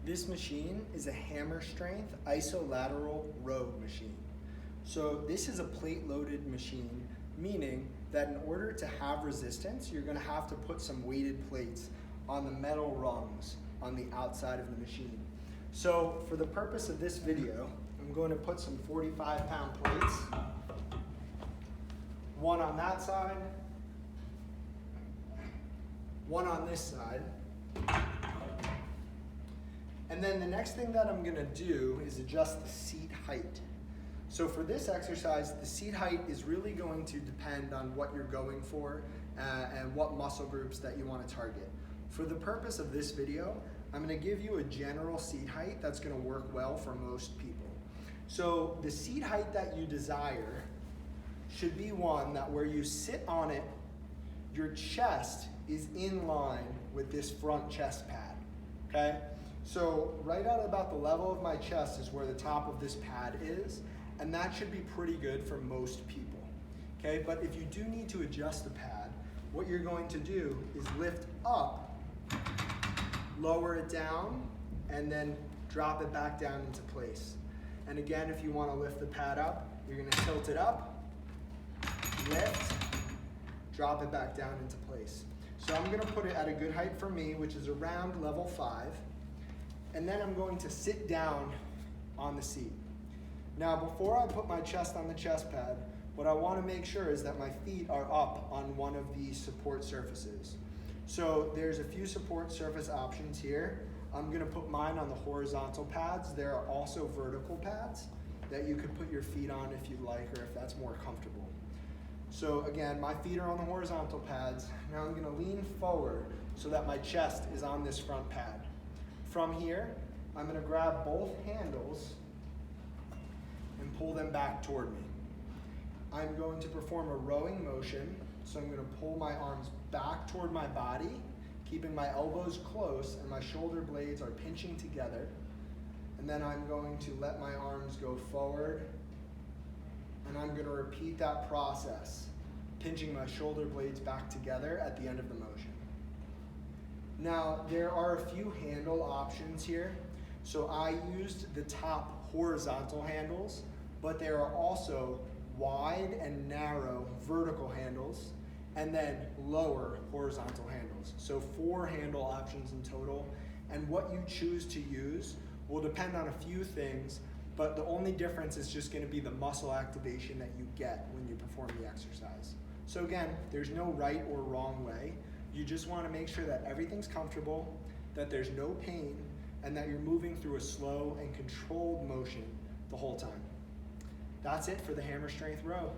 This machine is a hammer strength isolateral row machine. So this is a plate loaded machine, meaning that in order to have resistance, you're gonna have to put some weighted plates on the metal rungs on the outside of the machine. So for the purpose of this video, I'm going to put some 45-pound plates, one on that side, one on this side. And then the next thing that I'm gonna do is adjust the seat height. So for this exercise, the seat height is really going to depend on what you're going for and what muscle groups that you wanna target. For the purpose of this video, I'm gonna give you a general seat height that's gonna work well for most people. So the seat height that you desire should be one that where you sit on it, your chest is in line with this front chest pad, okay? So right at about the level of my chest is where the top of this pad is, and that should be pretty good for most people, okay? But if you do need to adjust the pad, what you're going to do is lift up, lower it down, and then drop it back down into place. And again, if you want to lift the pad up, you're going to tilt it up, lift, drop it back down into place. So I'm going to put it at a good height for me, which is around level 5. And then I'm going to sit down on the seat. Now, before I put my chest on the chest pad, what I want to make sure is that my feet are up on one of these support surfaces. So there's a few support surface options here. I'm going to put mine on the horizontal pads. There are also vertical pads that you could put your feet on if you like, or if that's more comfortable. So again, my feet are on the horizontal pads. Now I'm going to lean forward so that my chest is on this front pad. From here, I'm going to grab both handles and pull them back toward me. I'm going to perform a rowing motion, so I'm going to pull my arms back toward my body, keeping my elbows close and my shoulder blades are pinching together. And then I'm going to let my arms go forward, and I'm going to repeat that process, pinching my shoulder blades back together at the end of the motion. Now, there are a few handle options here. So I used the top horizontal handles, but there are also wide and narrow vertical handles, and then lower horizontal handles. So 4 handle options in total. And what you choose to use will depend on a few things, but the only difference is just going to be the muscle activation that you get when you perform the exercise. So again, there's no right or wrong way. You just want to make sure that everything's comfortable, that there's no pain, and that you're moving through a slow and controlled motion the whole time. That's it for the hammer strength row.